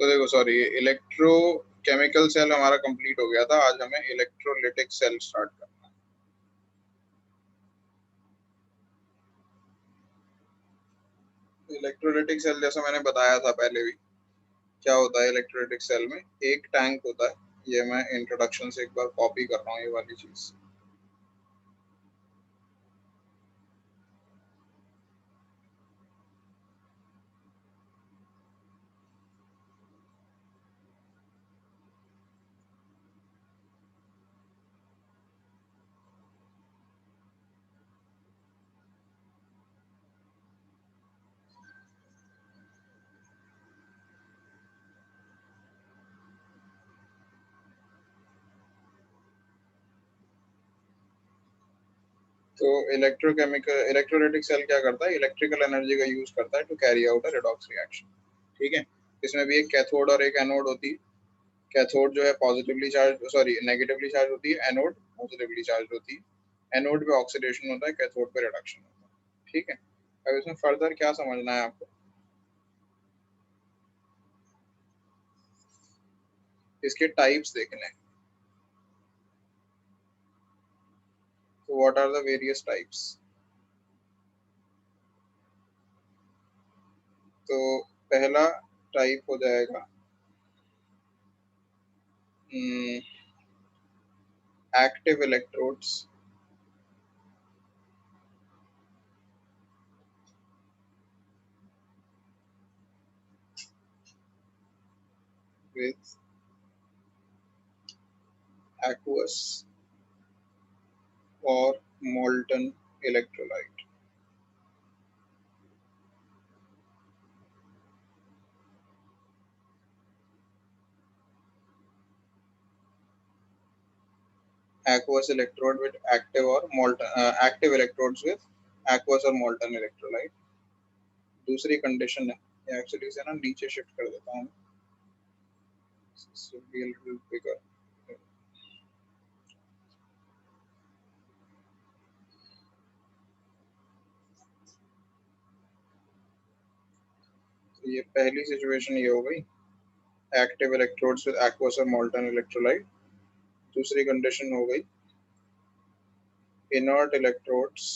तो देखो sorry, electrochemical cell हमारा कंप्लीट हो गया था। आज हमें इलेक्ट्रोलिटिक सेल स्टार्ट करना है। इलेक्ट्रोलिटिक सेल जैसा मैंने बताया था पहले भी, क्या होता है इलेक्ट्रोलिटिक सेल में, एक टैंक होता है। ये मैं इंट्रोडक्शन से एक बार कॉपी कर रहा हूँ ये वाली चीज। तो इलेक्ट्रोलिटिक सेल क्या करता है, इलेक्ट्रिकल एनर्जी का यूज करता है to carry out a redox reaction. ठीक है, इसमें भी एक कैथोड और एक एनोड होती है। कैथोड जो है positively charge, sorry negatively charge होती है, एनोड पॉजिटिवली चार्ज होती है। एनोड पे ऑक्सीडेशन होता है, कैथोड पे रिडक्शन होता है। ठीक है, अब इसमें फर्दर क्या समझना है आपको, इसके टाइप्स देखने हैं। तो what are the various types? तो पहला टाइप हो जाएगा active electrodes with aqueous or molten electrolyte. Aqueous electrode with active electrodes with aqueous or molten electrolyte. दूसरी कंडीशन है, एक्चुअली इसे ना नीचे शिफ्ट कर देता हूँ, bigger. तो ये पहली सिचुएशन ये हो गई, एक्टिव इलेक्ट्रोड्स विद aqueous और molten electrolyte। दूसरी कंडीशन हो गई inert electrodes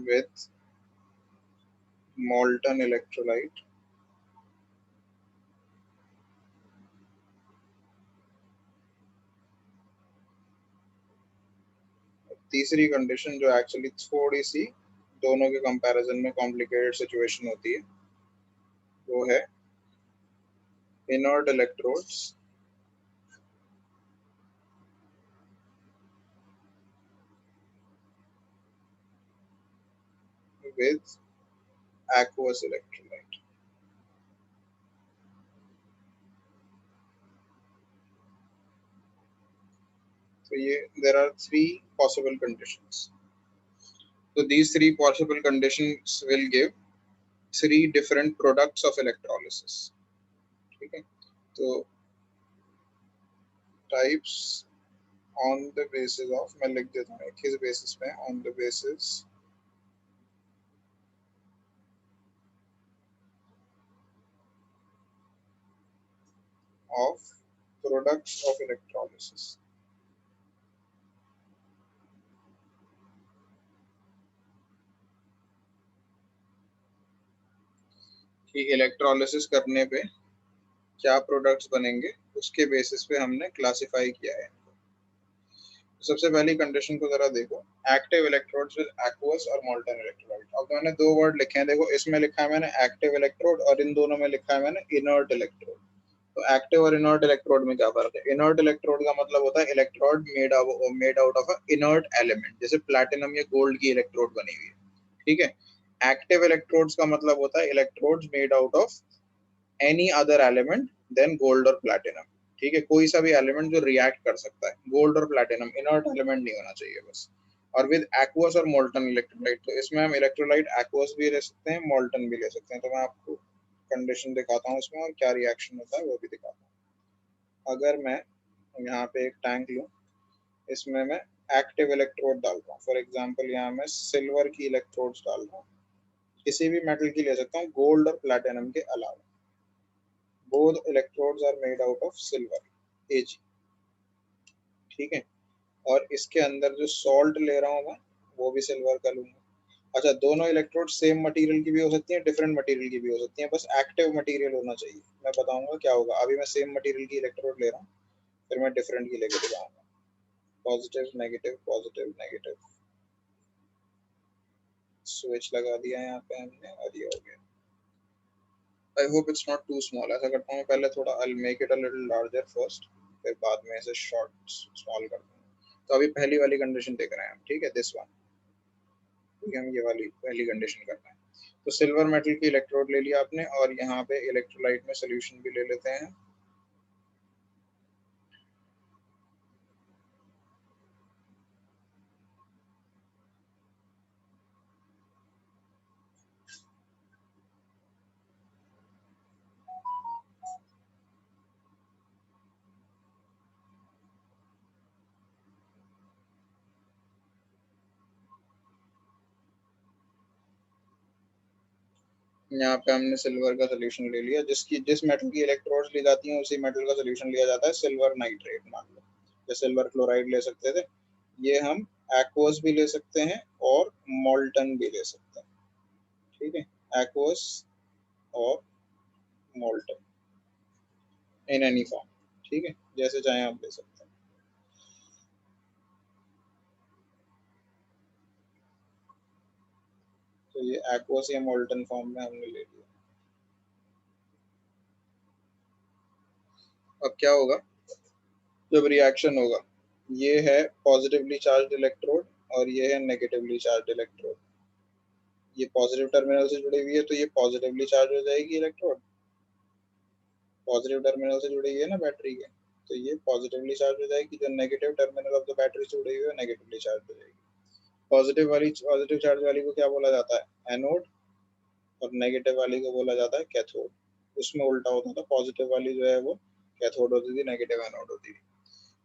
with molten electrolyte। तीसरी कंडीशन जो एक्चुअली थोड़ी सी दोनों के कंपैरिजन में कॉम्प्लिकेटेड सिचुएशन होती है, वो है inert electrodes with aqueous electrolyte। So there are three possible conditions. So these three possible conditions will give three different products of electrolysis. ठीक है, तो types on the basis of, मैं लिख देता हूँ किस basis पे, on the basis of products of electrolysis। कि इलेक्ट्रोलिसिस करने पे क्या प्रोडक्ट्स बनेंगे, उसके बेसिस पे हमने क्लासिफाई किया है। सबसे पहली कंडीशन को जरा देखो, एक्टिव इलेक्ट्रोड्स विद एक्वस और मोल्टन इलेक्ट्रोलाइट। अब मैंने दो वर्ड लिखे हैं, देखो इसमें लिखा है मैंने एक्टिव इलेक्ट्रोड और इन दोनों में लिखा है मैंने इनर्ट इलेक्ट्रोड। तो एक्टिव और इनर्ट इलेक्ट्रोड में क्या फर्क है? इनर्ट इलेक्ट्रोड का मतलब होता है electrode made out of a inert element, जैसे प्लैटिनम या गोल्ड की इलेक्ट्रोड बनी हुई है। ठीक है, एक्टिव इलेक्ट्रोड्स का मतलब होता है electrodes made out of any other element than gold और प्लैटिनम। ठीक है, कोई सा भी एलिमेंट जो रिएक्ट कर सकता है, गोल्ड और प्लैटिनम, इनर्ट एलिमेंट नहीं होना चाहिए बस। और विद एक्वस और मोल्टन इलेक्ट्रोलाइट, तो इसमें हम इलेक्ट्रोलाइट एक्वस भी ले सकते हैं, मोल्टन भी ले सकते हैं। तो मैं आपको कंडीशन दिखाता हूँ इसमें और क्या रिएक्शन होता है वो भी दिखाता हूँ। अगर मैं यहाँ पे एक टैंक लूँ, इसमें मैं एक्टिव इलेक्ट्रोड डाल रहा हूँ, फॉर एग्जाम्पल यहाँ मैं सिल्वर की इलेक्ट्रोड्स डाल रहा हूँ, किसी भी मेटल की ले सकता हूँ गोल्ड और प्लैटिनम के अलावा। Both electrodes are made out of silver AG, ठीक है। और इसके अंदर जो सॉल्ट ले रहा हूँ मैं वो भी सिल्वर का लूंगा। अच्छा, दोनों इलेक्ट्रोड सेम मटेरियल की भी हो सकती है, डिफरेंट मटेरियल की भी हो सकती है, बस एक्टिव मटेरियल होना चाहिए। मैं बताऊंगा क्या होगा। अभी मैं सेम मटेरियल की इलेक्ट्रोड ले रहा हूँ, फिर मैं डिफरेंट की लेके दिखाऊंगा। Positive negative, positive negative, switch लगा दिया यहाँ पे हमने और ये हो गया। I hope it's not too small. ऐसा करता हूँ पहले थोड़ा, I make it a little larger first, फिर बाद में इसे शॉर्ट स्मॉल कर दूंगा। तो अभी पहली वाली कंडीशन देख रहे हैं हम, ठीक है, दिस वन, क्योंकि हम ये वाली पहली कंडीशन कर रहे हैं। तो सिल्वर मेटल की इलेक्ट्रोड ले लिया आपने, और यहाँ पे इलेक्ट्रोलाइट में सोल्यूशन भी ले लेते हैं। यहाँ पे हमने सिल्वर का सोल्यूशन ले लिया। जिस मेटल की इलेक्ट्रोड्स ली जाती हैं उसी मेटल का सोल्यूशन लिया जाता है, सिल्वर नाइट्रेट मान लो, या सिल्वर क्लोराइड ले सकते थे। ये हम एक्वस भी ले सकते हैं और मोल्टन भी ले सकते हैं, ठीक है, एक्वस और मोल्टन इन एनी फॉर्म, ठीक है, जैसे चाहे आप ले सकते हैं। तो ये एक्वस या मोल्टन फॉर्म में हमने ले लिया। अब क्या होगा जब रिएक्शन होगा, ये है पॉजिटिवली चार्ज इलेक्ट्रोड और ये है नेगेटिवली चार्ज इलेक्ट्रोड। ये पॉजिटिव टर्मिनल से जुड़ी हुई है तो ये पॉजिटिवली चार्ज हो जाएगी इलेक्ट्रोड, पॉजिटिव टर्मिनल से जुड़ी हुई है ना बैटरी के, तो ये पॉजिटिवली चार्ज हो जाएगी। जो negative terminal of the battery से जुड़ी हुई है नेगेटिवली चार्ज हो जाएगी। पॉजिटिव चार्ज वाली को क्या बोला जाता है, एनोड, और नेगेटिव वाली को बोला जाता है कैथोड। उसमें उल्टा होता था, पॉजिटिव वाली जो है वो कैथोड होती थी, नेगेटिव एनोड होती थी।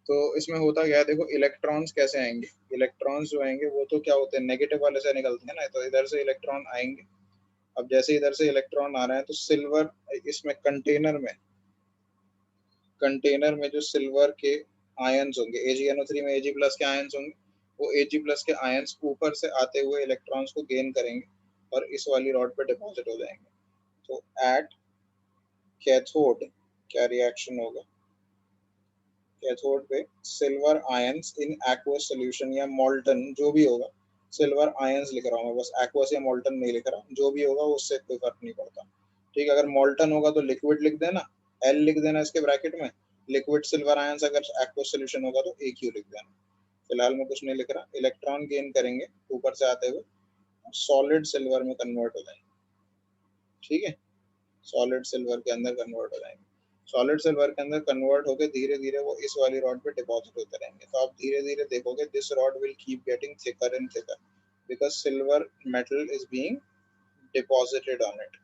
तो इसमें होता क्या है, देखो इलेक्ट्रॉन्स कैसे आएंगे, इलेक्ट्रॉन्स जो आएंगे वो तो क्या होते हैं, नेगेटिव वाले से निकलते हैं ना, तो इधर से इलेक्ट्रॉन आएंगे। अब जैसे इधर से इलेक्ट्रॉन आ रहे हैं तो सिल्वर इसमें कंटेनर में जो सिल्वर के आयंस होंगे, AgNO3 में Ag प्लस के आयंस होंगे, वो Ag प्लस के आयंस ऊपर से आते हुए इलेक्ट्रॉन्स को गेन करेंगे और इस वाली रॉड पे डिपॉजिट हो जाएंगे। तो एट कैथोड क्या रिएक्शन होगा, कैथोड पे silver ions in aqueous solution या मोल्टन जो भी होगा, सिल्वर आयंस लिख रहा हूँ मैं बस, एक्वस या मोल्टन नहीं लिख रहा, जो भी होगा उससे कोई फर्क नहीं पड़ता, ठीक है। अगर मोल्टन होगा तो लिक्विड लिख देना, एल लिख देना इसके ब्रैकेट में, लिक्विड सिल्वर आयंस अगर एक्वस सॉल्यूशन होगा तो AQ लिख देना। फिलहाल मैं कुछ नहीं लिख रहा, इलेक्ट्रॉन गेन करेंगे ऊपर से आते हुए, सॉलिड सिल्वर में कन्वर्ट हो जाएंगे, ठीक है, सॉलिड सिल्वर के अंदर कन्वर्ट हो जाएंगे। सॉलिड सिल्वर के अंदर कन्वर्ट होकर धीरे धीरे वो इस वाली रॉड पे डिपॉजिट होते रहेंगे। तो आप धीरे धीरे देखोगे this rod will keep getting thicker and thicker because silver metal is being deposited on it.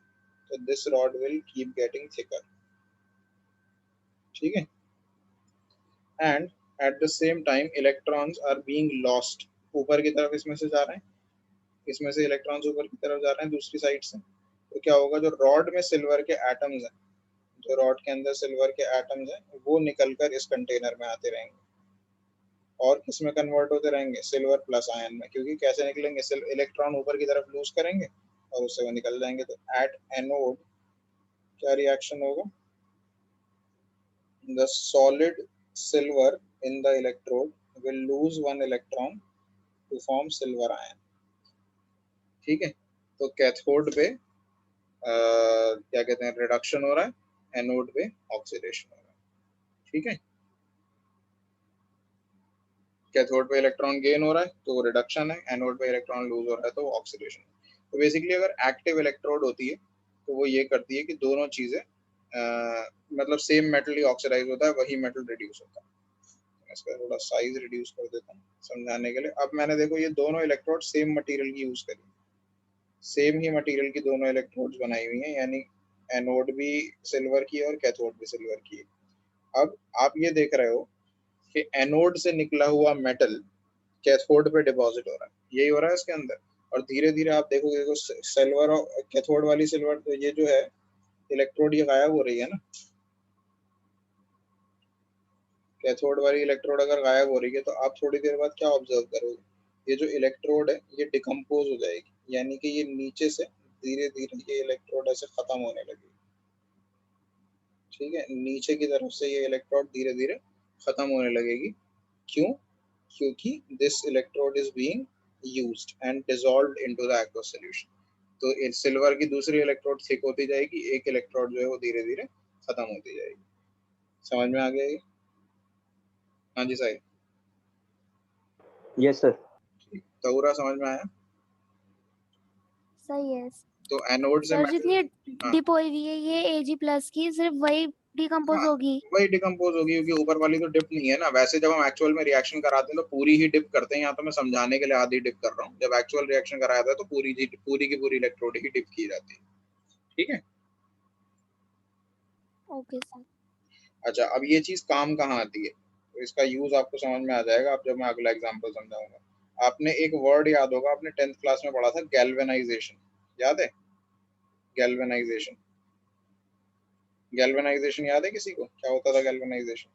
तो this rod will keep getting thicker, ठीक है। And at the same time electrons are being lost, ऊपर की तरफ इसमें से जा रहे हैं, इसमें से इलेक्ट्रॉन्स ऊपर की तरफ जा रहे हैं दूसरी साइड से। तो क्या होगा, जो रॉड में सिल्वर के एटम्स हैं, जो रॉड के अंदर सिल्वर के एटम्स हैं वो निकलकर इस कंटेनर में आते रहेंगे और किसमें कन्वर्ट होते रहेंगे, सिल्वर प्लस आयन में। क्योंकि कैसे निकलेंगे, इलेक्ट्रॉन ऊपर की तरफ लूज करेंगे और उससे वो निकल जाएंगे। तो एट एनोड क्या रिएक्शन होगा, the solid silver in the electrode will lose one electron to form silver ion, ठीक है। तो कैथोड पे क्या कहते हैं, रिडक्शन हो रहा है, एनोड पे ऑक्सीडेशन हो रहा है, ठीक है। कैथोड पे इलेक्ट्रॉन गेन हो रहा है तो वो रिडक्शन है, एनोड पे इलेक्ट्रॉन लूज हो रहा है तो वो ऑक्सीडेशन। तो बेसिकली अगर एक्टिव इलेक्ट्रोड होती है तो वो ये करती है कि दोनों चीजें मतलब सेम मेटल ही ऑक्सीडाइज होता है, वही मेटल रिड्यूस होता है। इसका थोड़ा साइज रिड्यूस कर देता हूँ समझाने के लिए। अब मैंने देखो ये दोनों इलेक्ट्रोड सेम मटेरियल की यूज करी, सेम ही मटेरियल की दोनों इलेक्ट्रोड्स बनाई हुई हैं, यानी एनोड भी सिल्वर की है और कैथोड भी सिल्वर की है। अब आप ये देख रहे हो कि एनोड से निकला हुआ मेटल कैथोड पे डिपॉजिट हो रहा है, यही हो रहा है इसके अंदर। और धीरे धीरे आप देखोगे, देखो सिल्वर और कैथोड वाली सिल्वर, तो ये जो है इलेक्ट्रोड ये गायब हो रही है ना, कैथोड वाली इलेक्ट्रोड अगर गायब हो रही है तो आप थोड़ी देर बाद क्या ऑब्जर्व करोगे, ये जो इलेक्ट्रोड है ये डिकम्पोज हो जाएगी, यानी कि ये नीचे से धीरे धीरे ये इलेक्ट्रोड ऐसे खत्म होने लगेगी। ठीक है, नीचे की तरफ से ये इलेक्ट्रोड धीरे धीरे खत्म होने लगेगी। क्यों? क्योंकि this electrode is being used and dissolved into the aqueous solution. तो सिल्वर की दूसरी इलेक्ट्रोड थिक होती जाएगी, एक इलेक्ट्रोड जो है वो धीरे धीरे खत्म होती जाएगी। समझ में आ गया ये? हाँ जी साहिब। Yes sir. तो पूरा समझ में आया? सही है तो एनोड से सर। जितनी हाँ डिप हुई हुई है ये Ag+ की, सिर्फ वही डिकम्पोज हाँ होगी। वही डिकम्पोज होगी, क्योंकि ऊपर वाली तो डिप नहीं है ना। वैसे जब हम एक्चुअल में रिएक्शन कराते हैं तो पूरी ही डिप करते हैं, यहाँ तो मैं समझाने के लिए आधी डिप कर रहा हूँ। जब एक्चुअल रिएक्शन कराया था तो पूरी की पूरी इलेक्ट्रोड ही डिप की जाती है। ठीक है। Okay sir. अच्छा, अब ये चीज काम कहाँ आती है, तो इसका यूज आपको समझ में आ जाएगा अब जब मैं अगला एग्जांपल समझाऊंगा। आपने एक वर्ड याद होगा, आपने 10th क्लास में पढ़ा था, गैल्वेनाइजेशन। याद है? गैल्वेनाइजेशन, गैल्वेनाइजेशन याद है किसी को? क्या होता था गैल्वेनाइजेशन?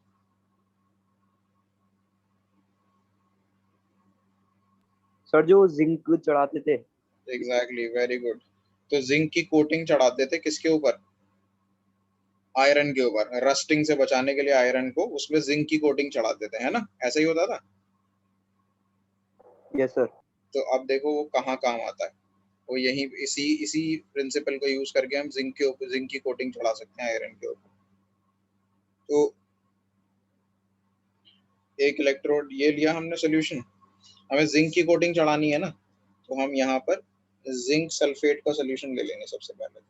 सर जो जिंक चढ़ाते थे। Exactly, very good. तो जिंक की कोटिंग चढ़ाते थे किसके ऊपर? आयरन के ऊपर। रस्टिंग से बचाने के लिए आयरन को उसमें जिंक की कोटिंग चढ़ाते थे, है ना? ऐसा ही होता था। Yes sir. तो अब देखो वो कहाँ काम आता है, वो यही इसी इसी प्रिंसिपल को यूज करके हम जिंक के ऊपर जिंक की कोटिंग चढ़ा सकते हैं आयरन के ऊपर। तो एक इलेक्ट्रोड ये लिया हमने सोल्यूशन, हमें जिंक की कोटिंग चढ़ानी है ना, तो हम यहाँ पर जिंक सल्फेट का सोल्यूशन ले लेंगे सबसे पहले।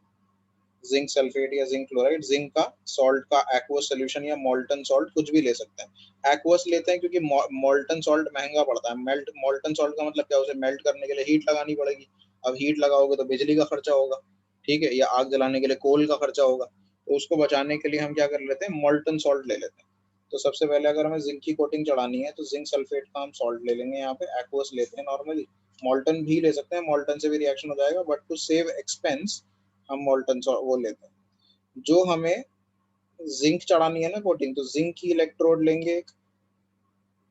जिंक सल्फेट या जिंक क्लोराइड, जिंक का सॉल्ट का एक्वस सोल्यूशन या मोल्टन सॉल्ट, कुछ भी ले सकते हैं। एक्वस लेते हैं क्योंकि मोल्टन सॉल्ट महंगा पड़ता है। मोल्टन सॉल्ट का मतलब क्या, उसे मेल्ट करने के लिए हीट लगानी पड़ेगी। अब हीट लगाओगे तो बिजली का खर्चा होगा, ठीक है, या आग जलाने के लिए कोल का खर्चा होगा। तो उसको बचाने के लिए हम क्या कर लेते हैं, मोल्टन सॉल्ट ले लेते हैं। तो सबसे पहले अगर हमें जिंक की कोटिंग चढ़ानी है तो जिंक सल्फेट का हम सॉल्ट ले लेंगे, यहाँ पे एक्वस लेते हैं नॉर्मली। मोल्टन भी ले सकते हैं, मोल्टन से भी रिएक्शन हो जाएगा, बट टू सेव एक्सपेंस हम मोल्टन वो लेते हैं। जो हमें जिंक चढ़ानी है ना कोटिंग, तो जिंक की इलेक्ट्रोड लेंगे एक,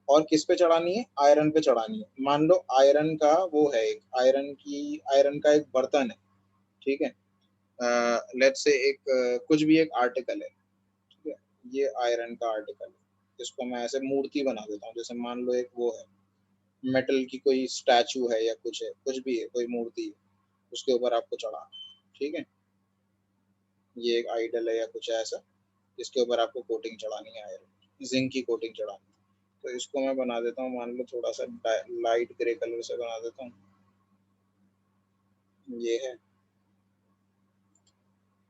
और किस पे चढ़ानी है, आयरन पे चढ़ानी है। मान लो आयरन का वो है एक, आयरन का एक बर्तन है, ठीक है, लेट्स से एक कुछ भी एक आर्टिकल है, ठीक है, ये आयरन का आर्टिकल है। इसको मैं ऐसे मूर्ति बना देता हूँ, जैसे मान लो एक वो है, मेटल की कोई स्टैचू है या कुछ है, कुछ भी है, कोई मूर्ति है, उसके ऊपर आपको चढ़ाना, ठीक है। ये एक आइडल है या कुछ ऐसा, जिसके ऊपर आपको कोटिंग चढ़ानी है, आयरन जिंक की कोटिंग चढ़ानी। तो इसको मैं बना देता हूँ, मान लो थोड़ा सा लाइट ग्रे कलर से बना देता हूँ, ये है।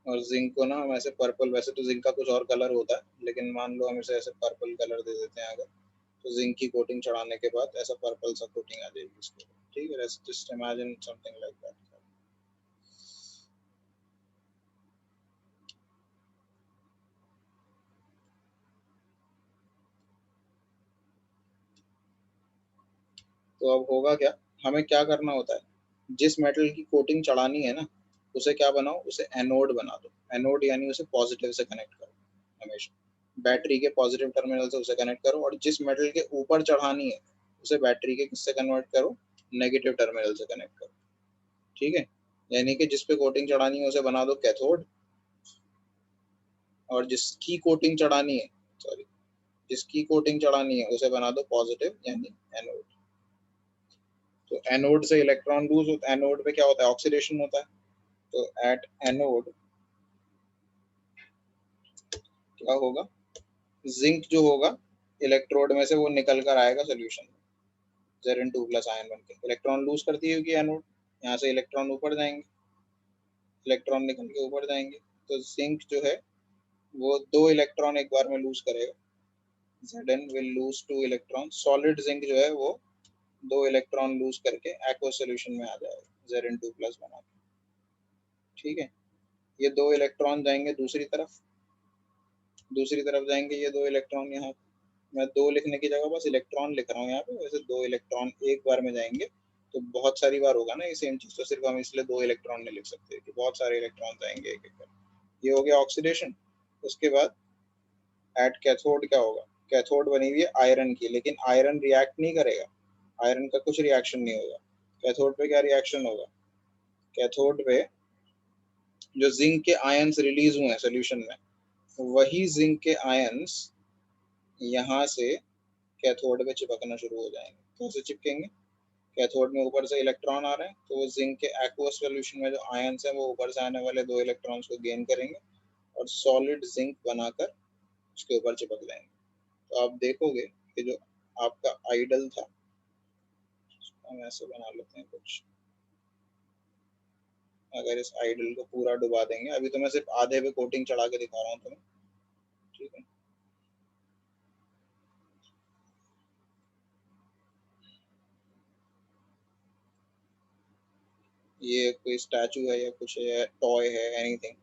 और जिंक को ना हम ऐसे पर्पल, वैसे तो जिंक का कुछ और कलर होता है, लेकिन मान लो हम इसे ऐसे पर्पल कलर दे देते हैं अगर, तो जिंक की कोटिंग चढ़ाने के बाद ऐसा पर्पल सा कोटिंग आ जाएगी इसके ऊपर, ठीक है। Just imagine something like that. तो अब होगा क्या, हमें क्या करना होता है, जिस मेटल की कोटिंग चढ़ानी है ना, उसे क्या बनाओ, उसे एनोड बना दो। एनोड यानी उसे पॉजिटिव से कनेक्ट करो हमेशा, बैटरी के पॉजिटिव टर्मिनल से उसे कनेक्ट करो। और जिस मेटल के ऊपर चढ़ानी है उसे बैटरी के किससे कन्वर्ट करो, नेगेटिव टर्मिनल से कनेक्ट करो, ठीक है। यानी कि जिस पे कोटिंग चढ़ानी है उसे बना दो कैथोड, और जिसकी कोटिंग चढ़ानी है, सॉरी, जिसकी कोटिंग चढ़ानी है उसे बना दो पॉजिटिव यानी एनोड। तो एनोड से इलेक्ट्रॉन लूज होता है, एनोड पे क्या होता है, ऑक्सीडेशन होता है। तो एट एनोड क्या होगा, जिंक जो होगा इलेक्ट्रोड में से वो निकल कर आएगा सोल्यूशन में, Zn2+ आयन बन के इलेक्ट्रॉन लूज करती होगी एनोड, यहाँ से इलेक्ट्रॉन ऊपर जाएंगे, इलेक्ट्रॉन निकल के ऊपर जाएंगे। तो जिंक जो है वो 2 इलेक्ट्रॉन एक बार में लूज करेगा, Zn will lose 2 electron. Solid zinc जो है वो 2 इलेक्ट्रॉन लूज करके एक्वस सोल्यूशन में आ जाएगा Zn2+ बना के, ठीक है। ये 2 इलेक्ट्रॉन जाएंगे दूसरी तरफ जाएंगे ये 2 इलेक्ट्रॉन यहाँ मैं 2 लिखने की जगह बस इलेक्ट्रॉन लिख रहा हूँ यहाँ पे, वैसे 2 इलेक्ट्रॉन एक बार में जाएंगे तो बहुत सारी बार होगा ना ये सेम चीज, तो सिर्फ हम इसलिए 2 इलेक्ट्रॉन नहीं लिख सकते कि बहुत सारे इलेक्ट्रॉन जाएंगे एक एक कर। ये हो गया ऑक्सीडेशन। उसके बाद एट कैथोड क्या होगा, कैथोड बनी हुई है आयरन की, लेकिन आयरन रिएक्ट नहीं करेगा, आयरन का कुछ रिएक्शन नहीं होगा। कैथोड पे क्या रिएक्शन होगा, कैथोड पे जो जिंक के आयंस रिलीज हुए हैं सोल्यूशन में, वही जिंक के आयंस यहाँ से कैथोड पे चिपकना शुरू हो जाएंगे। कैसे चिपकेंगे, कैथोड में ऊपर से इलेक्ट्रॉन आ रहे हैं तो वो जिंक के एक्वस सोल्यूशन में जो आयंस है वो ऊपर से आने वाले 2 इलेक्ट्रॉन्स को गेन करेंगे और सॉलिड जिंक बनाकर उसके ऊपर चिपक जाएंगे। तो आप देखोगे कि जो आपका आइडल था, हम ऐसे बना लेते हैं कुछ, अगर इस आइडल को पूरा डुबा देंगे, अभी तो मैं सिर्फ आधे पे कोटिंग चढ़ा के दिखा रहा हूँ तुम्हें, ठीक है। ये कोई स्टैचू है या कुछ है, टॉय है, एनीथिंग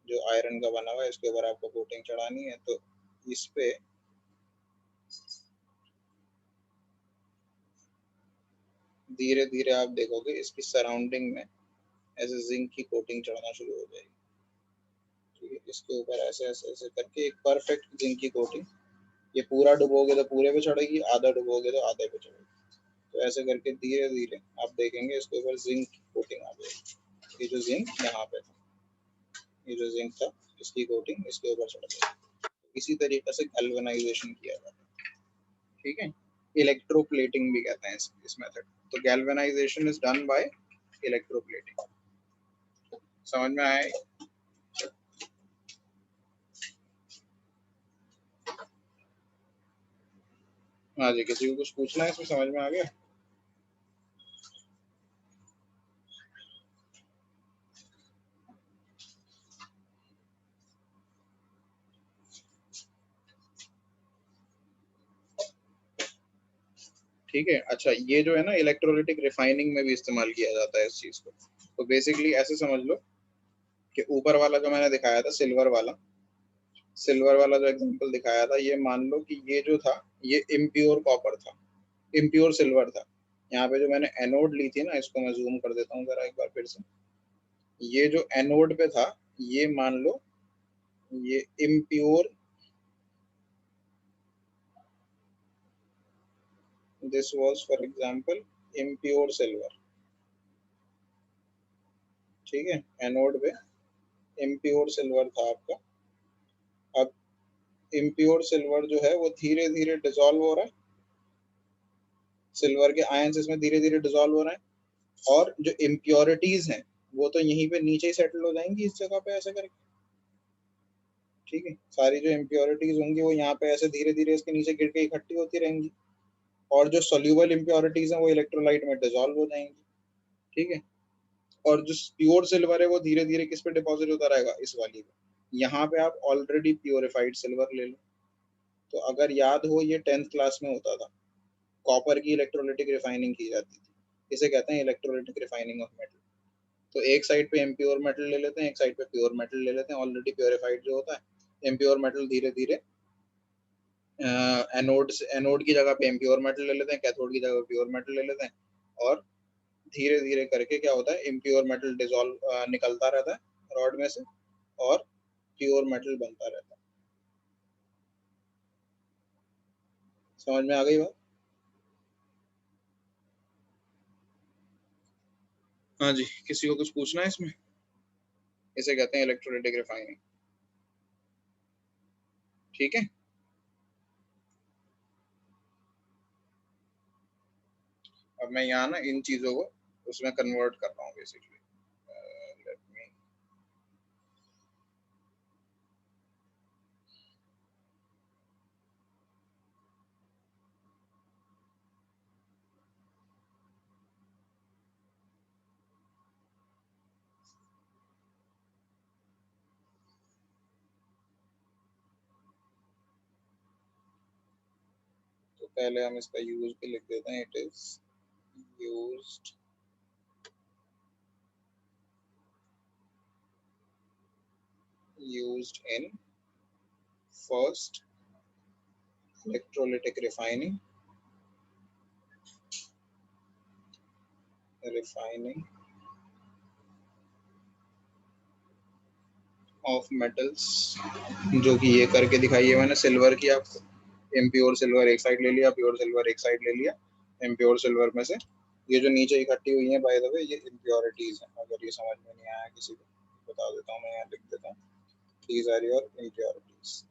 जो आयरन का बना हुआ है, इसके ऊपर आपको कोटिंग चढ़ानी है। तो इस पे धीरे धीरे आप देखोगे इसकी सराउंडिंग में ऐसे जिंक की कोटिंग चढ़ना शुरू हो जाएगी, ठीक है। इसके ऊपर ऐसे ऐसे ऐसे करके एक परफेक्ट जिंक की कोटिंग, ये पूरा डुबोगे तो पूरे पे चढ़ेगी, आधा डुबोगे तो आधे पे चढ़ेगी। तो ऐसे करके धीरे धीरे आप देखेंगे इसके ऊपर जिंक की कोटिंग आ जाएगी। ये जो जिंक यहाँ पे था, ये जो जिंक था, इसकी कोटिंग इसके ऊपर चढ़ जाएगी। इसी तरीके से गैल्वेनाइजेशन किया जाता है, ठीक है। इलेक्ट्रोप्लेटिंग भी कहते हैं इस मेथड। तो galvanisation is done by electroplating. समझ में आया? हाँ जी, किसी को कुछ पूछना है इसमें, समझ में आ गया? ठीक है। अच्छा, ये जो है ना इलेक्ट्रोलिटिक रिफाइनिंग में भी इस्तेमाल किया जाता है इस चीज को। तो बेसिकली ऐसे समझ लो कि ऊपर वाला जो मैंने दिखाया था सिल्वर वाला जो एग्जांपल दिखाया था, ये मान लो कि ये जो था ये इम्प्योर कॉपर था, इम्प्योर सिल्वर था। यहाँ पे जो मैंने एनोड ली थी ना, इसको मैं जूम कर देता हूँ जरा एक बार फिर से। ये जो एनोड पे था, ये मान लो ये impure, this was for example impure silver, ठीक है। एनोड पे इम्प्योर सिल्वर था आपका। अब इम्प्योर सिल्वर जो है वो धीरे धीरे डिसॉल्व हो रहा है, सिल्वर के आयंस इसमें धीरे धीरे डिसॉल्व हो रहे हैं, और जो इम्प्योरिटीज हैं वो तो यहीं पे नीचे ही सेटल हो जाएंगी इस जगह पे ऐसे करके, ठीक है। सारी जो इम्प्योरिटीज होंगी वो यहाँ पे ऐसे धीरे धीरे इसके नीचे गिर के इकट्ठी होती रहेंगी, और जो सोल्यूबल इम्प्योरिटीज हैं वो इलेक्ट्रोलाइट में डिसॉल्व हो जाएंगी, ठीक है। और जो प्योर सिल्वर है वो धीरे धीरे किस पे डिपॉजिट होता रहेगा, इस वाली पे। यहाँ पे आप ऑलरेडी प्योरिफाइड सिल्वर ले लो। तो अगर याद हो, ये 10th क्लास में होता था, कॉपर की इलेक्ट्रोलिटिक रिफाइनिंग की जाती थी, इसे कहते हैं इलेक्ट्रोलिटिक रिफाइनिंग ऑफ मेटल। तो एक साइड पे इम्प्योर मेटल ले लेते हैं, एक साइड पे प्योर मेटल ले लेते हैं, ऑलरेडी प्योरिफाइड जो होता है। इम्प्योर मेटल धीरे धीरे एनोड की जगह पे इम्प्योर मेटल ले लेते हैं, कैथोड की जगह प्योर मेटल ले लेते हैं, और धीरे धीरे करके क्या होता है, इम्प्योर मेटल डिसॉल्व निकलता रहता है रॉड में से, और प्योर मेटल बनता रहता है। समझ में आ गई बात? हाँ जी, किसी को कुछ पूछना है इसमें? इसे कहते हैं इलेक्ट्रोलिटिक रिफाइनिंग, ठीक है। अब मैं यहाँ ना इन चीजों को उसमें कन्वर्ट कर रहा हूँ बेसिकली। लेट मी, तो पहले हम इसका यूज भी लिख देते हैं, it is used in first electrolytic refining of metals, जो कि ये करके दिखाई है मैंने सिल्वर की आपको। इम्प्योर सिल्वर एक साइड ले लिया, प्योर सिल्वर एक साइड ले लिया। इम्प्योर सिल्वर में से ये जो नीचे इकट्ठी हुई है बाय द वे, ये इम्प्योरिटीज है। अगर ये समझ में नहीं आया किसी को बता देता हूँ मैं, यहाँ लिख देता हूँ, these are your impurities.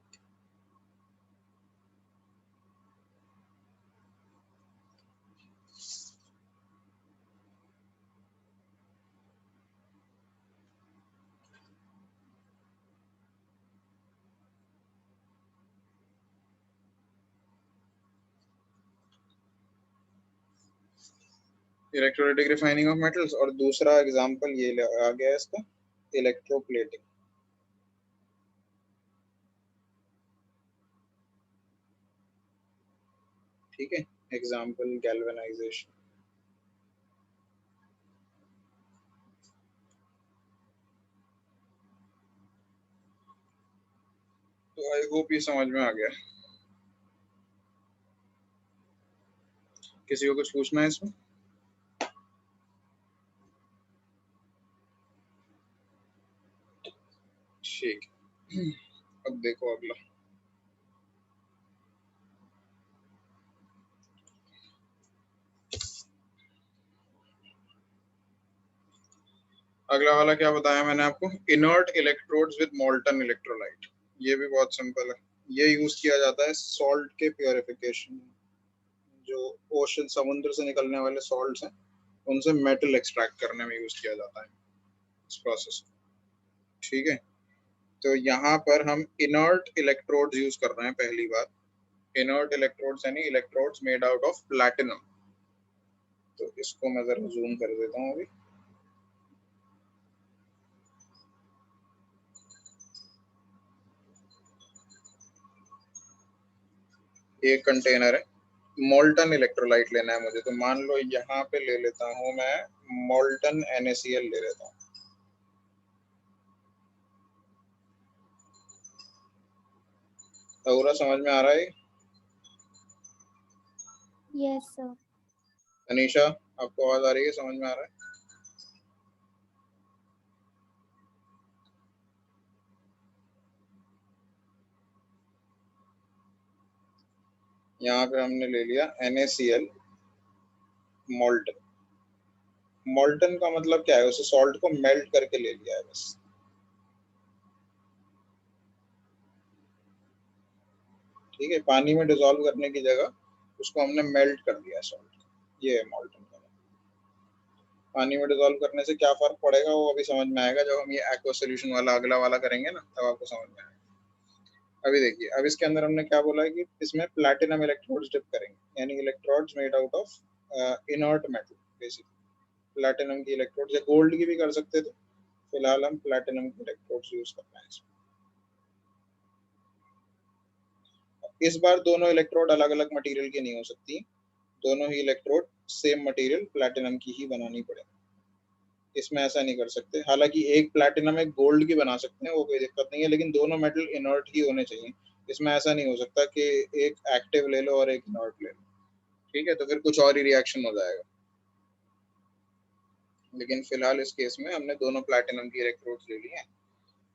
Electrolytic refining of metals. और दूसरा एग्जांपल ये आ गया इसका, इलेक्ट्रोप्लेटिंग। ठीक है, एग्जांपल गैल्वेनाइजेशन। तो आई होप ये समझ में आ गया। किसी को कुछ पूछना है इसमें? ठीक, अब देखो अगला। अगला वाला क्या बताया मैंने आपको, inert electrodes with molten electrolyte. ये भी बहुत सिंपल है, ये यूज किया जाता है सॉल्ट के प्योरिफिकेशन। जो ओशन समुद्र से निकलने वाले सॉल्ट्स हैं उनसे मेटल एक्सट्रैक्ट करने में यूज किया जाता है इस प्रोसेस। ठीक है, तो यहाँ पर हम इनर्ट इलेक्ट्रोड्स यूज कर रहे हैं पहली बार। इनर्ट इलेक्ट्रोड्स यानी electrodes made out of platinum. तो इसको मैं जरा जूम कर देता हूँ अभी। एक कंटेनर है, मोल्टन इलेक्ट्रोलाइट लेना है मुझे। तो मान लो यहाँ पे ले लेता हूँ मैं मोल्टन NaCl ले लेता हूँ। पूरा समझ में आ रहा है? Yes sir. अनीशा, आपको आवाज आ रही है? समझ में आ रहा है? यहाँ पे हमने ले लिया NaCl मोल्टन। मोल्टन का मतलब क्या है, उसे सॉल्ट को मेल्ट करके ले लिया है बस। ठीक है, पानी में डिसॉल्व करने की जगह उसको हमने मेल्ट कर दिया सॉल्ट। ये है मोल्टन का। पानी में डिसॉल्व करने से क्या फर्क पड़ेगा वो अभी समझ में आएगा जब हम ये एक्वा सोल्यूशन वाला अगला वाला करेंगे ना, तब आपको समझ में आएगा। अभी देखिए, अब इसके अंदर हमने क्या बोला है कि इसमें प्लैटिनम इलेक्ट्रोड्स डिप करेंगे, यानी electrodes made out of inert metal basically. Platinum की इलेक्ट्रोड्स या गोल्ड की भी कर सकते थे, फिलहाल हम प्लैटिनम की इलेक्ट्रोड्स यूज कर रहे हैं इसमें। इस बार दोनों इलेक्ट्रोड अलग अलग मटेरियल की नहीं हो सकती, दोनों ही इलेक्ट्रोड सेम मटेरियल प्लैटिनम की ही बनानी पड़ेगी। इसमें ऐसा नहीं कर सकते, हालांकि एक प्लैटिनम एक गोल्ड की बना सकते हैं, वो कोई दिक्कत नहीं है, लेकिन दोनों मेटल इनर्ट ही होने चाहिए। इसमें ऐसा नहीं हो सकता कि एक एक्टिव ले लो और एक इनर्ट ले लो। ठीक है, तो फिर कुछ और ही रिएक्शन हो जाएगा। लेकिन फिलहाल इस केस में हमने दोनों प्लैटिनम की इलेक्ट्रोड्स ले लिए हैं।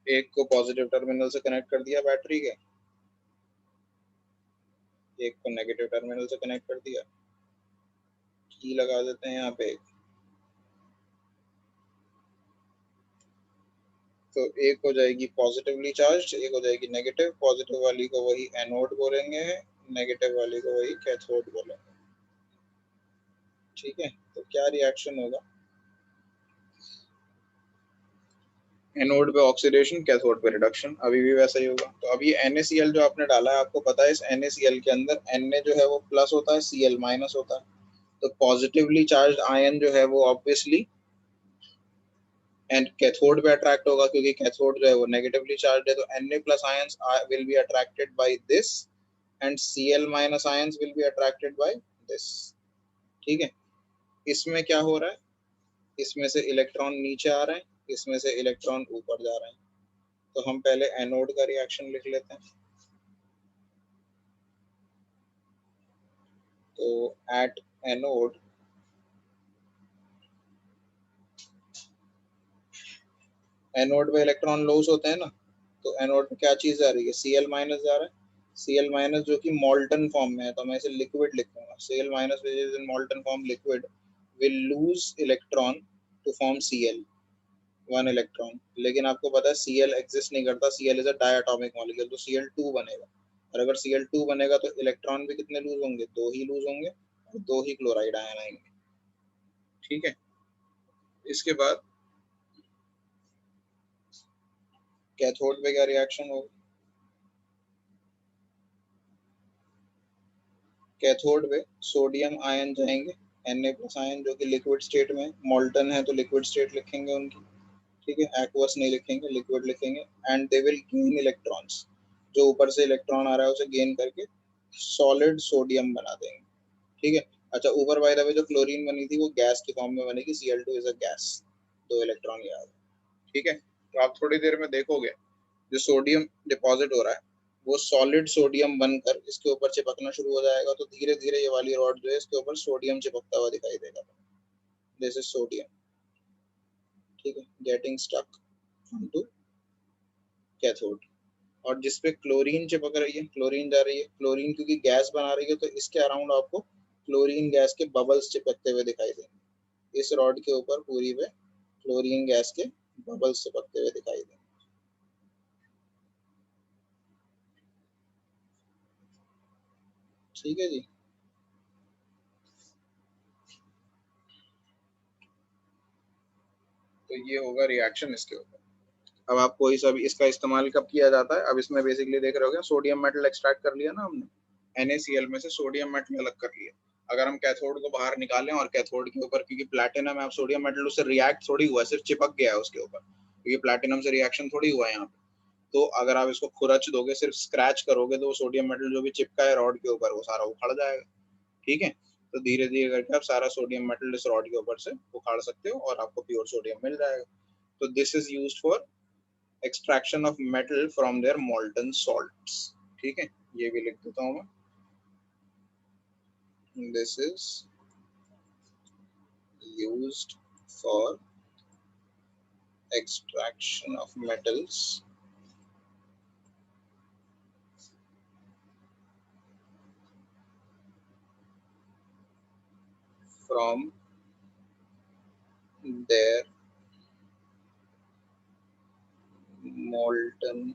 एक को पॉजिटिव टर्मिनल से कनेक्ट कर दिया बैटरी के, एक को नेगेटिव टर्मिनल से कनेक्ट कर दिया। की लगा देते हैं यहाँ पे। तो एक हो जाएगी पॉजिटिवली चार्ज, एक हो जाएगी नेगेटिव। पॉजिटिव वाली को वही एनोड बोलेंगे, नेगेटिव वाली को वही कैथोड बोलेंगे। ठीक है, तो क्या रिएक्शन होगा, एनोड पे ऑक्सीडेशन, कैथोड पे रिडक्शन, अभी भी वैसा ही होगा। तो अभी NaCl जो आपने डाला है, आपको पता है इस NaCl के अंदर Na जो है वो प्लस होता है, Cl माइनस होता है। तो पॉजिटिवली चार्ज आयन जो है वो ऑब्वियसली एंड कैथोड पे अट्रैक्ट होगा, क्योंकि कैथोड जो है वो नेगेटिवली चार्ज है। तो Na plus ions will be attracted by this and Cl minus ions will be attracted by this. ठीक है, इसमें क्या हो रहा है, इसमें से इलेक्ट्रॉन नीचे आ रहे हैं, इसमें से इलेक्ट्रॉन ऊपर जा रहे हैं। तो हम पहले एनोड का रिएक्शन लिख लेते हैं। तो एट एनोड एनोड पे इलेक्ट्रॉन लॉस होते हैं ना, तो एनोड पे क्या चीज जा रही है, Cl माइनस जा रहा है। Cl माइनस जो कि मॉल्टन फॉर्म में है, तो मैं इसे लिक्विड लिखूंगा। Cl minus which is in molten form liquid will lose electron to form Cl, one electron. लेकिन आपको पता है Cl एग्जिस्ट नहीं करता, Cl is a diatomic molecule, तो Cl2 बनेगा। और अगर Cl2 बनेगा तो इलेक्ट्रॉन भी कितने लूज होंगे, 2 ही लूज होंगे, और 2 ही क्लोराइड आयन आएंगे। ठीक है, इसके बाद कैथोड पे क्या रिएक्शन होगा, कैथोड पे सोडियम आयन जाएंगे, Na+ आयन जो कि लिक्विड स्टेट में, मॉल्टन है तो लिक्विड स्टेट लिखेंगे उनकी। ठीक है, एक्वस नहीं लिखेंगे, लिक्विड लिखेंगे। And they will gain electrons, जो ऊपर से इलेक्ट्रॉन आ रहा है उसे गेन करके सॉलिड सोडियम बना देंगे। ठीक है, अच्छा ऊपर बाय द वे जो क्लोरीन बनी थी वो गैस की फॉर्म में बनेगी, Cl2 is a gas, 2 electron याद। ठीक है, तो आप थोड़ी देर में देखोगे जो सोडियम डिपॉजिट हो रहा है वो सॉलिड सोडियम बनकर इसके ऊपर चिपकना शुरू हो जाएगा। तो धीरे धीरे ये वाली रॉड जो है इसके ऊपर सोडियम चिपकता हुआ दिखाई देगा। This is sodium. ठीक है, गेटिंग स्टक ऑनटू कैथोड। और जिसपे क्लोरीन चिपक रही है, क्लोरीन जा रही है, क्लोरीन क्योंकि गैस बना रही है तो इसके अराउंड आपको क्लोरीन गैस के बबल्स चिपकते हुए दिखाई देंगे। इस रॉड के ऊपर पूरी पे क्लोरीन गैस के बबल्स चिपकते हुए दिखाई देंगे। ठीक है जी, तो ये होगा रिएक्शन इसके ऊपर। अब आप कोई सा भी इसका इस्तेमाल कब किया जाता है, अब इसमें बेसिकली देख रहे हो, सोडियम मेटल एक्सट्रैक्ट कर लिया ना हमने, NaCl में से सोडियम मेटल अलग कर लिया। अगर हम कैथोड को बाहर निकालें और कैथोड के ऊपर, क्योंकि प्लैटिनम है, अब सोडियम मेटल उससे रिएक्ट थोड़ी हुआ, सिर्फ चिपक गया है उसके ऊपर, क्योंकि प्लैटिनम से रिएक्शन थोड़ी हुआ है यहाँ पे। तो अगर आप इसको खुरच दोगे, सिर्फ स्क्रैच करोगे, तो सोडियम मेटल जो भी चिपका है रॉड के ऊपर वो सारा उखड़ जाएगा। ठीक है, तो धीरे धीरे करके आप सारा सोडियम मेटल इस रॉड के ऊपर से उखाड़ सकते हो और आपको प्योर सोडियम मिल जाएगा। तो this is used for extraction of metal from their molten salts। ठीक है, ये भी लिख देता हूँ मैं। This is used for extraction of metals from their molten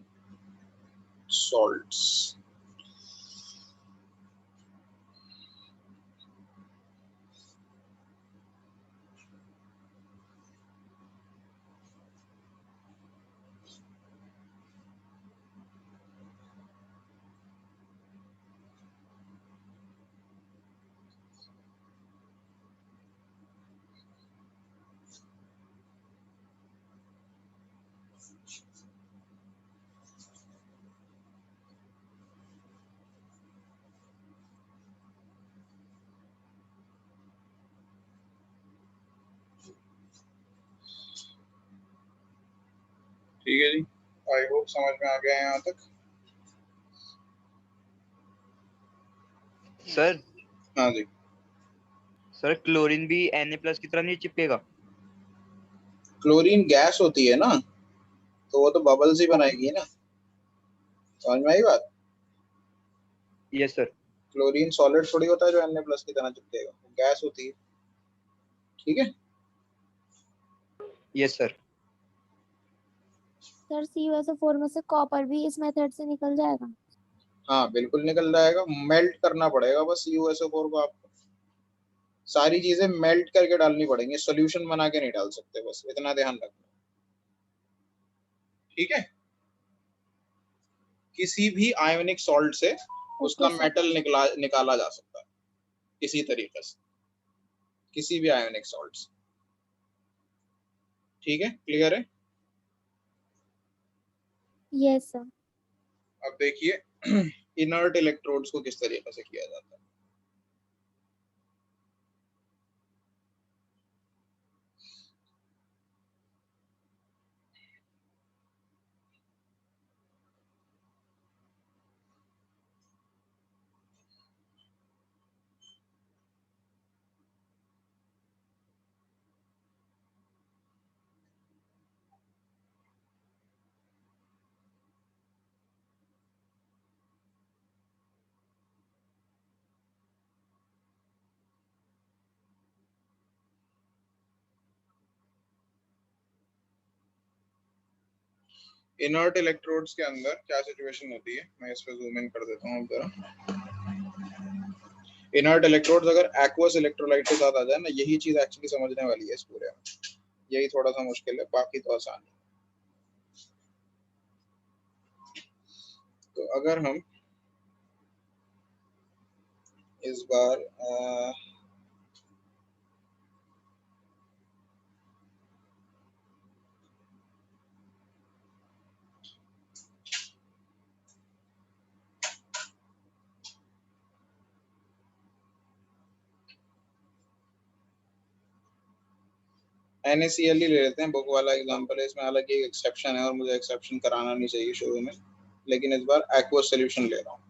salts। ठीक है जी, आई होप समझ में आ गया है यहाँ तक। सर हाँ जी, सर क्लोरीन भी Na+ की तरह नहीं चिपकेगा? क्लोरीन गैस होती है ना, तो वो तो बबल्स ही बनाएगी ना। समझ में आई बात। Yes sir. क्लोरीन सॉलिड थोड़ी होता है जो Na+ की तरह चिपकेगा, वो गैस होती है। ठीक है, यस सर। सर CuSO4 में से कॉपर भी इस मेथड से निकल जाएगा? हाँ बिल्कुल निकल जाएगा, मेल्ट करना पड़ेगा बस USO4 को आपको। सारी चीजें मेल्ट करके डालनी पड़ेंगी, सॉल्यूशन बना के नहीं डाल सकते, बस इतना ध्यान रखना। ठीक है, किसी भी आयोनिक सॉल्ट से उसका ओके सर। मेटल निकाला जा सकता है इसी तरीके से, किसी भी आयोनिक सॉल्ट से। ठीक है, क्लियर है। Yes sir. अब देखिए इनर्ट इलेक्ट्रोड्स को किस तरीके से किया जाता है। इनर्ट इलेक्ट्रोड्स के अंदर क्या सिचुएशन होती है, मैं इस पे जूम इन कर देता हूँ जरा। इनर्ट इलेक्ट्रोड्स अगर एक्वस इलेक्ट्रोलाइट के साथ आ जाए ना, यही चीज एक्चुअली समझने वाली है इस पूरे में, यही थोड़ा सा मुश्किल है, बाकी तो आसान है। तो अगर हम इस बार NaCl ही ले लेते हैं, बुक वाला एग्जांपल है, इसमें हालांकि एक एक्सेप्शन है और मुझे एक्सेप्शन कराना नहीं चाहिए शुरू में, लेकिन इस बार एक्वस सॉल्यूशन ले रहा हूँ,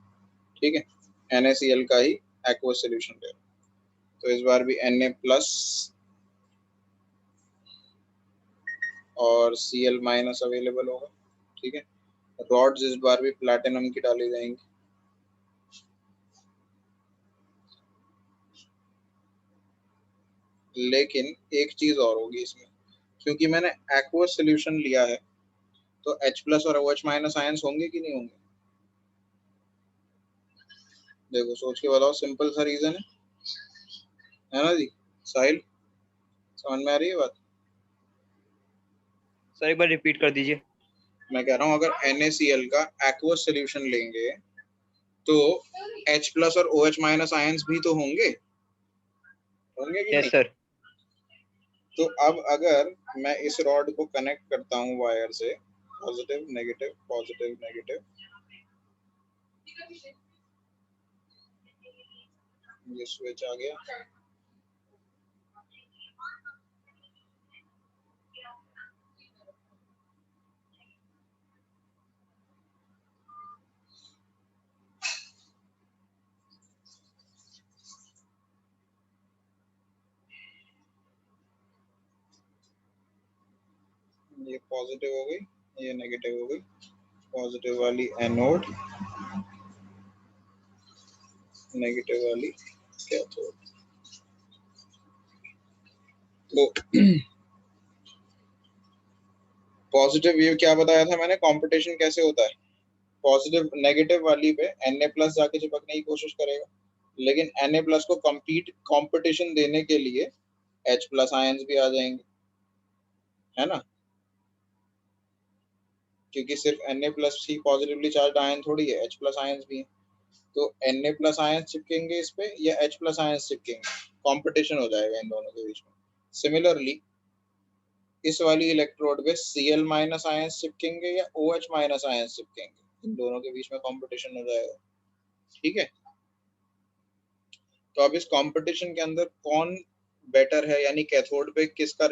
ठीक है, NaCl का ही एक्वस सॉल्यूशन ले रहा हूँ। तो इस बार भी Na प्लस और Cl माइनस अवेलेबल होगा, ठीक है। रॉड्स इस बार भी प्लैटिनम की डाली जाएंगी, लेकिन एक चीज और होगी इसमें, क्योंकि मैंने एक्वस सॉल्यूशन लिया है तो H प्लस और OH माइनस आयंस होंगे कि नहीं होंगे? देखो सोच के बताओ, सिंपल सा रीजन है ना जी। साहिल, समझ में आ रही है बात? सर एक बार रिपीट कर दीजिए। मैं कह रहा हूँ अगर NaCl का एक्वस सॉल्यूशन लेंगे तो H प्लस और OH माइनस आयंस भी तो होंगे कि यस नहीं? सर। तो अब अगर मैं इस रॉड को कनेक्ट करता हूँ वायर से, पॉजिटिव नेगेटिव पॉजिटिव नेगेटिव, ये स्विच आ गया, ये पॉजिटिव हो गई, ये नेगेटिव हो गई, पॉजिटिव वाली एनोड, नेगेटिव वाली कैथोड। तो पॉजिटिव वेव क्या बताया था मैंने, कंपटीशन कैसे होता है, पॉजिटिव नेगेटिव वाली पे Na प्लस जाके चिपकने की कोशिश करेगा, लेकिन Na प्लस को कंपटीशन देने के लिए H प्लस आयंस भी आ जाएंगे, है ना, क्योंकि सिर्फ Na प्लस ही पॉजिटिवली चार्ज आयन थोड़ी है, H प्लस आयंस भी है। तो Na प्लस आयंस चिपकेंगे इस पे या H प्लस आयंस चिपकेंगे, कंपटीशन हो जाएगा इन दोनों के बीच में। सिमिलरली इस वाली इलेक्ट्रोड पे Cl माइनस आयंस चिपकेंगे या OH माइनस आयंस चिपकेंगे, इन दोनों के बीच में कंपटीशन हो जाएगा, ठीक है। तो अब इस कंपटीशन के अंदर कौन बेटर है, यानी कैथोड पे किसका